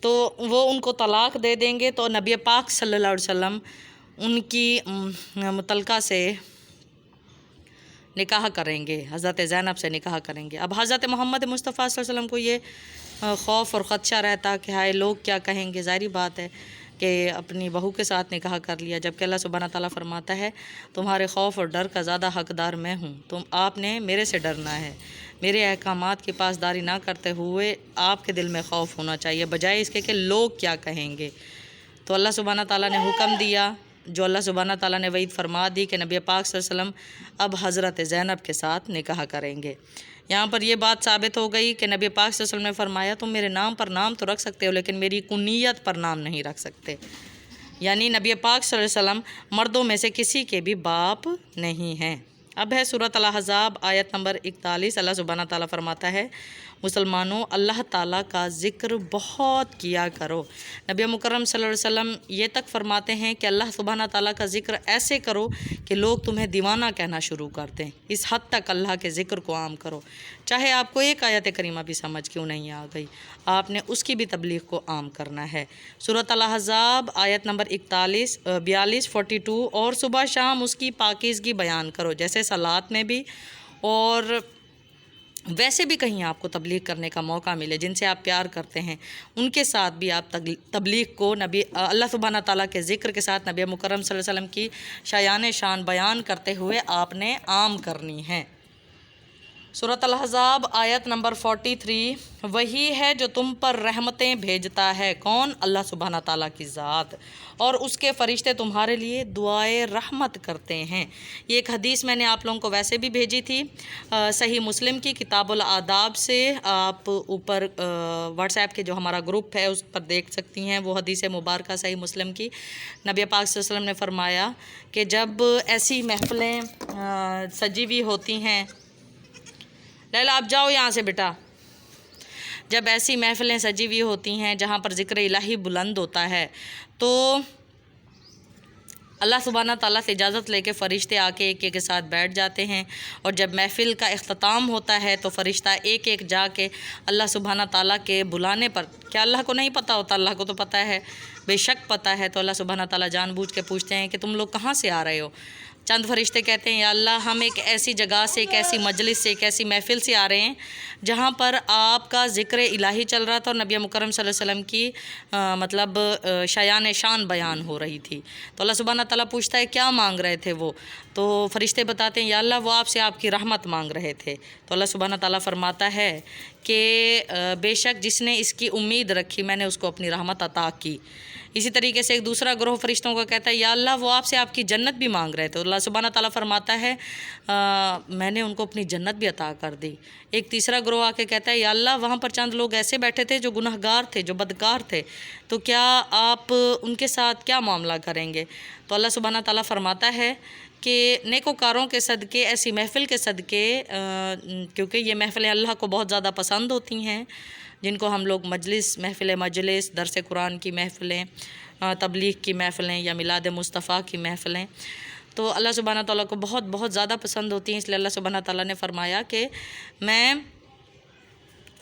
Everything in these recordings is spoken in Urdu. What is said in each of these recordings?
تو وہ ان کو طلاق دے دیں گے تو نبی پاک صلی اللہ علیہ وسلم ان کی متعلقہ سے نکاح کریں گے، حضرت زینب سے نکاح کریں گے۔ اب حضرت محمد مصطفیٰ صلی اللہ علیہ وسلم کو یہ خوف اور خدشہ رہتا کہ ہائے لوگ کیا کہیں گے، ظاہری بات ہے کہ اپنی بہو کے ساتھ نکاح کر لیا، جبکہ اللہ سبحانہ تعالیٰ فرماتا ہے تمہارے خوف اور ڈر کا زیادہ حقدار میں ہوں، آپ نے میرے سے ڈرنا ہے، میرے احکامات کی پاسداری نہ کرتے ہوئے آپ کے دل میں خوف ہونا چاہیے، بجائے اس کے کہ لوگ کیا کہیں گے۔ تو اللہ سبحانہ تعالیٰ نے حکم دیا، جو اللہ سبحانہ تعالیٰ نے وعید فرما دی کہ نبی پاک صلی اللہ علیہ وسلم اب حضرت زینب کے ساتھ نکاح کریں گے۔ یہاں پر یہ بات ثابت ہو گئی کہ نبی پاک صلی اللہ علیہ وسلم نے فرمایا تم میرے نام پر نام تو رکھ سکتے ہو لیکن میری کنیت پر نام نہیں رکھ سکتے، یعنی نبی پاک صلی اللہ علیہ وسلم مردوں میں سے کسی کے بھی باپ نہیں ہیں۔ اب ہے سورۃ الاحزاب آیت نمبر 41، اللہ سبحانہ تعالیٰ فرماتا ہے مسلمانوں اللہ تعالیٰ کا ذکر بہت کیا کرو۔ نبی مکرم صلی اللہ علیہ وسلم یہ تک فرماتے ہیں کہ اللہ سبحانہ تعالیٰ کا ذکر ایسے کرو کہ لوگ تمہیں دیوانہ کہنا شروع کر دیں، اس حد تک اللہ کے ذکر کو عام کرو، چاہے آپ کو ایک آیت کریمہ بھی سمجھ کیوں نہیں آ گئی، آپ نے اس کی بھی تبلیغ کو عام کرنا ہے۔ سورۃ الاحزاب آیت نمبر 42، 42 اور صبح شام اس کی پاکیزگی بیان کرو، جیسے صلات میں بھی اور ویسے بھی کہیں آپ کو تبلیغ کرنے کا موقع ملے، جن سے آپ پیار کرتے ہیں ان کے ساتھ بھی آپ تبلیغ کو اللہ سبحانہ تعالیٰ کے ذکر کے ساتھ نبی مکرم صلی اللہ علیہ وسلم کی شایان شان بیان کرتے ہوئے آپ نے عام کرنی ہے۔ سورۃ الاحزاب آیت نمبر 43، وہی ہے جو تم پر رحمتیں بھیجتا ہے، کون؟ اللہ سبحانہ تعالیٰ کی ذات، اور اس کے فرشتے تمہارے لیے دعائے رحمت کرتے ہیں۔ یہ ایک حدیث میں نے آپ لوگوں کو ویسے بھی بھیجی تھی، صحیح مسلم کی کتاب الآداب سے، آپ اوپر واٹس ایپ کے جو ہمارا گروپ ہے اس پر دیکھ سکتی ہیں وہ حدیث مبارکہ صحیح مسلم کی۔ نبی پاک صلی اللہ علیہ وسلم نے فرمایا کہ جب ایسی محفلیں سجی ہوئی ہوتی ہیں، لیلا آپ جاؤ یہاں سے بیٹا، جب ایسی محفلیں سجی ہوئی ہوتی ہیں جہاں پر ذکر الہی بلند ہوتا ہے تو اللہ سبحانہ تعالیٰ سے اجازت لے کے فرشتے آ کے ایک ایک کے ساتھ بیٹھ جاتے ہیں، اور جب محفل کا اختتام ہوتا ہے تو فرشتہ ایک ایک جا کے اللہ سبحانہ تعالیٰ کے بلانے پر، کیا اللہ کو نہیں پتہ ہوتا؟ اللہ کو تو پتہ ہے، بے شک پتہ ہے، تو اللہ سبحانہ تعالیٰ جان بوجھ کے پوچھتے ہیں کہ تم لوگ کہاں سے آ رہے ہو؟ چند فرشتے کہتے ہیں یا اللہ ہم ایک ایسی جگہ سے، ایک ایسی مجلس سے، ایک ایسی محفل سے آ رہے ہیں جہاں پر آپ کا ذکر الہی چل رہا تھا اور نبی مکرم صلی اللہ علیہ وسلم کی شایان شان بیان ہو رہی تھی۔ تو اللہ سبحانہ تعالیٰ پوچھتا ہے کیا مانگ رہے تھے وہ؟ تو فرشتے بتاتے ہیں یا اللہ وہ آپ سے آپ کی رحمت مانگ رہے تھے۔ تو اللہ سبحانہ تعالیٰ فرماتا ہے کہ بے شک جس نے اس کی امید رکھی میں نے اس کو اپنی رحمت عطا کی۔ اسی طریقے سے ایک دوسرا گروہ فرشتوں کا کہتا ہے یا اللہ وہ آپ سے آپ کی جنت بھی مانگ رہے تھے، اللہ سبحانہ تعالیٰ فرماتا ہے میں نے ان کو اپنی جنت بھی عطا کر دی۔ ایک تیسرا گروہ آ کے کہتا ہے یا اللہ وہاں پر چند لوگ ایسے بیٹھے تھے جو گنہگار تھے، جو بدکار تھے، تو کیا آپ ان کے ساتھ کیا معاملہ کریں گے؟ تو اللہ سبحانہ تعالیٰ فرماتا ہے کہ نیکوکاروں کے صدقے، ایسی محفل کے صدقے، کیونکہ یہ محفلیں اللہ کو بہت زیادہ پسند ہوتی ہیں، جن کو ہم لوگ محفل مجلس، درس قرآن کی محفلیں، تبلیغ کی محفلیں یا میلاد مصطفیٰ کی محفلیں، تو اللہ سبحانہ تعالیٰ کو بہت بہت زیادہ پسند ہوتی ہیں۔ اس لیے اللہ سبحانہ تعالیٰ نے فرمایا کہ میں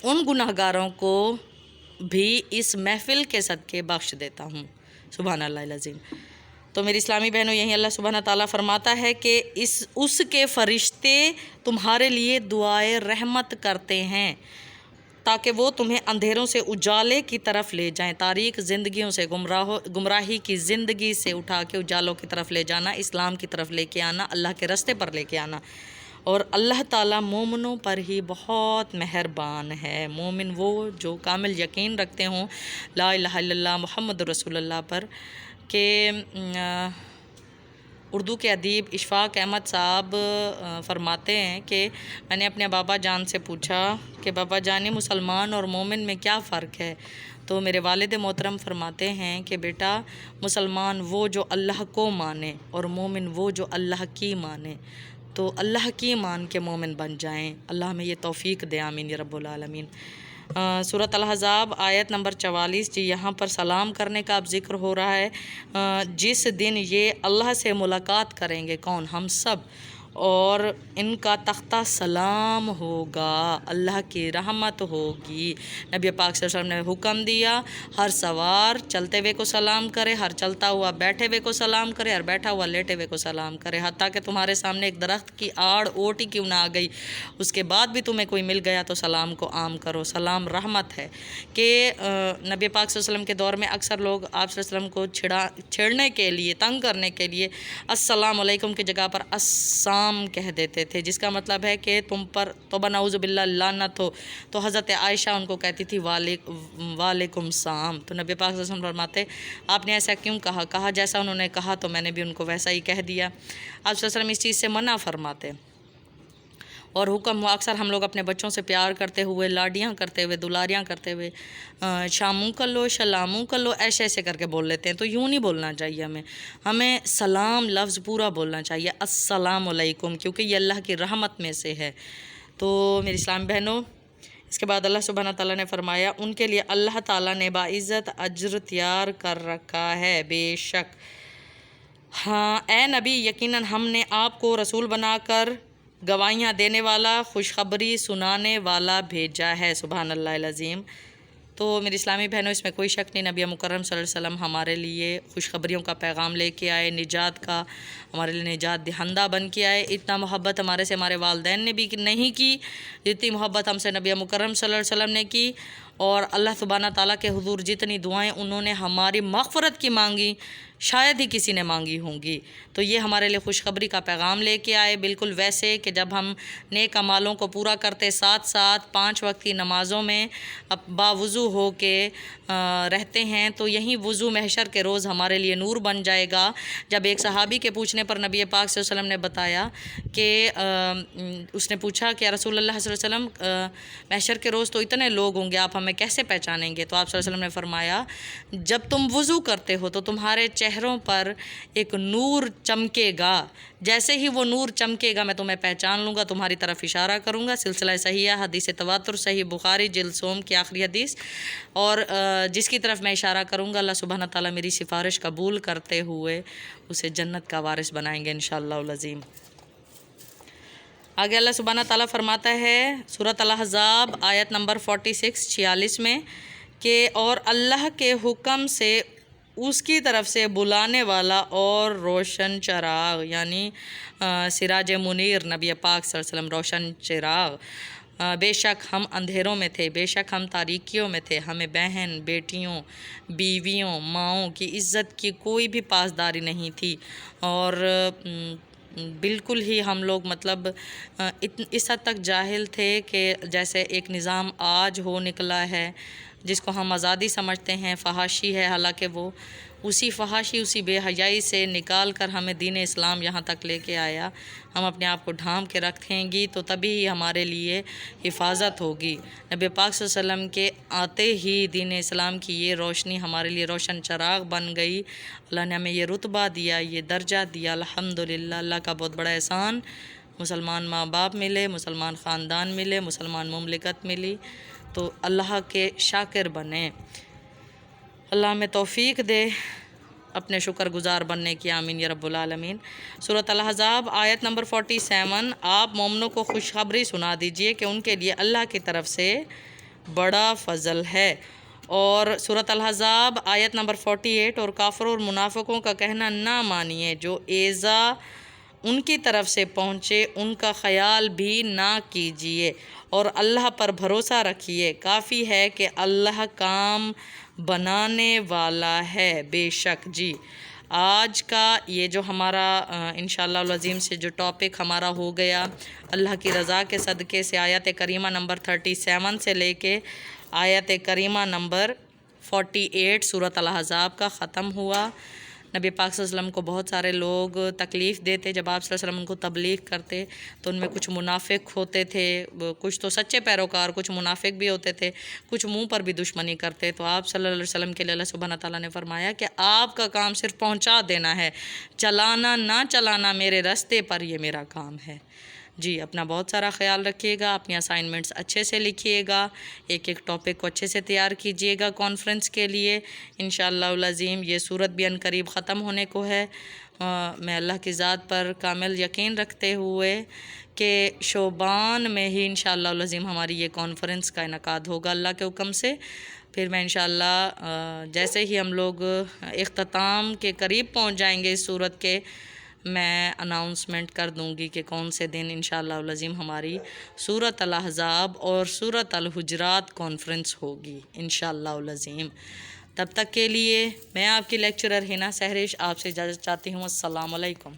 ان گناہگاروں کو بھی اس محفل کے صدقے بخش دیتا ہوں، سبحان اللہ العظیم۔ تو میری اسلامی بہنوں، یہیں اللہ سبحانہ تعالیٰ فرماتا ہے کہ اس کے فرشتے تمہارے لیے دعائے رحمت کرتے ہیں تاکہ وہ تمہیں اندھیروں سے اجالے کی طرف لے جائیں، تاریک زندگیوں سے، گمراہی کی زندگی سے اٹھا کے اجالوں کی طرف لے جانا، اسلام کی طرف لے کے آنا، اللہ کے راستے پر لے کے آنا۔ اور اللہ تعالیٰ مومنوں پر ہی بہت مہربان ہے، مومن وہ جو کامل یقین رکھتے ہوں لا الہ الا اللہ محمد رسول اللہ پر، کہ اردو کے ادیب اشفاق احمد صاحب فرماتے ہیں کہ میں نے اپنے بابا جان سے پوچھا کہ بابا جان مسلمان اور مومن میں کیا فرق ہے؟ تو میرے والد محترم فرماتے ہیں کہ بیٹا مسلمان وہ جو اللہ کو مانے اور مومن وہ جو اللہ کی مانے، تو اللہ کی مان کے مومن بن جائیں، اللہ ہمیں یہ توفیق دے، آمین یا رب العالمین۔ سورۃ الاحزاب آیت نمبر 44، جی یہاں پر سلام کرنے کا اب ذکر ہو رہا ہے، جس دن یہ اللہ سے ملاقات کریں گے، کون؟ ہم سب، اور ان کا تختہ سلام ہوگا، اللہ کی رحمت ہوگی۔ نبی پاک صلی اللہ علیہ وسلم نے حکم دیا ہر سوار چلتے ہوئے کو سلام کرے، ہر چلتا ہوا بیٹھے ہوئے کو سلام کرے، ہر بیٹھا ہوا لیٹے ہوئے کو سلام کرے، حتیٰ کہ تمہارے سامنے ایک درخت کی آڑ اوٹی کیوں نہ آ گئی، اس کے بعد بھی تمہیں کوئی مل گیا تو سلام کو عام کرو۔ سلام رحمت ہے کہ نبی پاک صلی اللہ علیہ وسلم کے دور میں اکثر لوگ آپ صلی اللہ علیہ وسلم کو چھیڑنے کے لیے، تنگ کرنے کے لیے السلام علیکم کی جگہ پر السلام کہہ دیتے تھے، جس کا مطلب ہے کہ تم پر توبہ نعوذ باللہ لعنت ہو۔ تو حضرت عائشہ ان کو کہتی تھی وعلیکم السلام۔ تو نبی پاک صلی اللہ علیہ وسلم فرماتے آپ نے ایسا کیوں کہا جیسا انہوں نے کہا تو میں نے بھی ان کو ویسا ہی کہہ دیا۔ آپ صلی اللہ علیہ وسلم اس چیز سے منع فرماتے اور حکم ہوا اکثر ہم لوگ اپنے بچوں سے پیار کرتے ہوئے، لاڈیاں کرتے ہوئے، دلاریاں کرتے ہوئے شاموں کر لو، شلاموں کر لو، ایسے ایسے کر کے بول لیتے ہیں، تو یوں نہیں بولنا چاہیے ہمیں سلام لفظ پورا بولنا چاہیے، السلام علیکم، کیونکہ یہ اللہ کی رحمت میں سے ہے۔ تو میری اسلام بہنوں، اس کے بعد اللہ سبحانہ تعالیٰ نے فرمایا ان کے لیے اللہ تعالیٰ نے باعزت اجر تیار کر رکھا ہے، بے شک ہاں اے نبی یقیناً ہم نے آپ کو رسول بنا کر گواہیاں دینے والا، خوشخبری سنانے والا بھیجا ہے۔ سبحان اللہ العظیم۔ تو میری اسلامی بہنوں، اس میں کوئی شک نہیں، نبی مکرم صلی اللہ علیہ وسلم ہمارے لیے خوشخبریوں کا پیغام لے کے آئے، نجات کا، ہمارے لیے نجات دہندہ بن کے آئے۔ اتنا محبت ہمارے سے ہمارے والدین نے بھی نہیں کی جتنی محبت ہم سے نبی مکرم صلی اللہ علیہ وسلم نے کی، اور اللہ سبحانہ تعالیٰ کے حضور جتنی دعائیں انہوں نے ہماری مغفرت کی مانگی شاید ہی کسی نے مانگی ہوں گی۔ تو یہ ہمارے لیے خوشخبری کا پیغام لے کے آئے، بالکل ویسے کہ جب ہم نیک اعمالوں کو پورا کرتے ساتھ ساتھ 5 وقت کی نمازوں میں باوضو ہو کے رہتے ہیں، تو یہی وضو محشر کے روز ہمارے لیے نور بن جائے گا۔ جب ایک صحابی کے پوچھنے پر نبی پاک صلی اللہ علیہ وسلم نے بتایا کہ اس نے پوچھا کہ رسول اللہ صلی اللہ علیہ وسلم محشر کے روز تو اتنے لوگ ہوں گے، آپ ہمیں کیسے پہچانیں گے؟ تو آپ صلی اللہ علیہ وسلم نے فرمایا جب تم وضو کرتے ہو تو تمہارے چہروں پر ایک نور چمکے گا، جیسے ہی وہ نور چمکے گا میں تمہیں پہچان لوں گا، تمہاری طرف اشارہ کروں گا۔ سلسلہ صحیحہ حدیث تواتر، صحیح بخاری جلد سوم کی آخری حدیث، اور جس کی طرف میں اشارہ کروں گا اللہ سبحانہ تعالیٰ میری سفارش قبول کرتے ہوئے اسے جنت کا وارث بنائیں گے انشاءاللہ العظیم۔ آگے اللہ سبحانہ تعالیٰ فرماتا ہے سورۃ الاحزاب آیت نمبر 46 میں کہ اور اللہ کے حکم سے اس کی طرف سے بلانے والا اور روشن چراغ، یعنی سراج منیر نبی پاک صلی اللہ علیہ وسلم، روشن چراغ۔ بے شک ہم اندھیروں میں تھے، بے شک ہم تاریکیوں میں تھے، ہمیں بہن، بیٹیوں، بیویوں، ماؤں کی عزت کی کوئی بھی پاسداری نہیں تھی، اور بالکل ہی ہم لوگ مطلب اس حد تک جاہل تھے کہ جیسے ایک نظام آج ہو نکلا ہے جس کو ہم آزادی سمجھتے ہیں، فحاشی ہے، حالانکہ وہ اسی فحاشی، اسی بے حیائی سے نکال کر ہمیں دین اسلام یہاں تک لے کے آیا۔ ہم اپنے آپ کو ڈھانپ کے رکھیں گی تو تبھی ہی ہمارے لیے حفاظت ہوگی۔ نبی پاک صلی اللہ علیہ وسلم کے آتے ہی دین اسلام کی یہ روشنی ہمارے لیے روشن چراغ بن گئی۔ اللہ نے ہمیں یہ رتبہ دیا، یہ درجہ دیا، الحمدللہ، اللہ کا بہت بڑا احسان۔ مسلمان ماں باپ ملے، مسلمان خاندان ملے، مسلمان مملکت ملی، تو اللہ کے شاکر بنیں۔ اللہ ہمیں توفیق دے اپنے شکر گزار بننے کی، آمین یا رب العالمین۔ سورۃ الاحزاب آیت نمبر 47، آپ مومنوں کو خوشخبری سنا دیجئے کہ ان کے لیے اللہ کی طرف سے بڑا فضل ہے۔ اور سورۃ الاحزاب آیت نمبر 48، اور کافروں اور منافقوں کا کہنا نہ مانیے، جو ایذا ان کی طرف سے پہنچے ان کا خیال بھی نہ کیجیے، اور اللہ پر بھروسہ رکھیے، کافی ہے کہ اللہ کام بنانے والا ہے۔ بے شک جی آج کا یہ جو ہمارا انشاءاللہ العظیم سے جو ٹاپک ہمارا ہو گیا، اللہ کی رضا کے صدقے سے آیت کریمہ نمبر 37 سے لے کے آیت کریمہ نمبر 48 سورۃ الاحزاب کا ختم ہوا۔ نبی پاک صلی اللہ علیہ وسلم کو بہت سارے لوگ تکلیف دیتے، جب آپ صلی اللہ علیہ وسلم ان کو تبلیغ کرتے تو ان میں کچھ منافق ہوتے تھے، کچھ تو سچے پیروکار، کچھ منافق بھی ہوتے تھے، کچھ منہ پر بھی دشمنی کرتے۔ تو آپ صلی اللہ علیہ وسلم کے لیے اللہ سبحانہ تعالیٰ نے فرمایا کہ آپ کا کام صرف پہنچا دینا ہے، چلانا نہ چلانا میرے راستے پر یہ میرا کام ہے۔ جی اپنا بہت سارا خیال رکھیے گا، اپنی اسائنمنٹس اچھے سے لکھیے گا، ایک ایک ٹاپک کو اچھے سے تیار کیجیے گا کانفرنس کے لیے انشاءاللہ العظیم۔ یہ سورت بھی عنقریب ختم ہونے کو ہے، میں اللہ کی ذات پر کامل یقین رکھتے ہوئے کہ شعبان میں ہی انشاءاللہ العظیم ہماری یہ کانفرنس کا انعقاد ہوگا اللہ کے حکم سے۔ پھر میں انشاءاللہ جیسے ہی ہم لوگ اختتام کے قریب پہنچ جائیں گے اس صورت کے، میں اناؤنسمنٹ کر دوں گی کہ کون سے دن انشاءاللہ العظیم ہماری سورۃ الاحزاب اور سورۃ الحجرات کانفرنس ہوگی انشاءاللہ العظیم۔ تب تک کے لیے میں آپ کی لیکچرر ہنا سہرش آپ سے اجازت چاہتی ہوں۔ السلام علیکم۔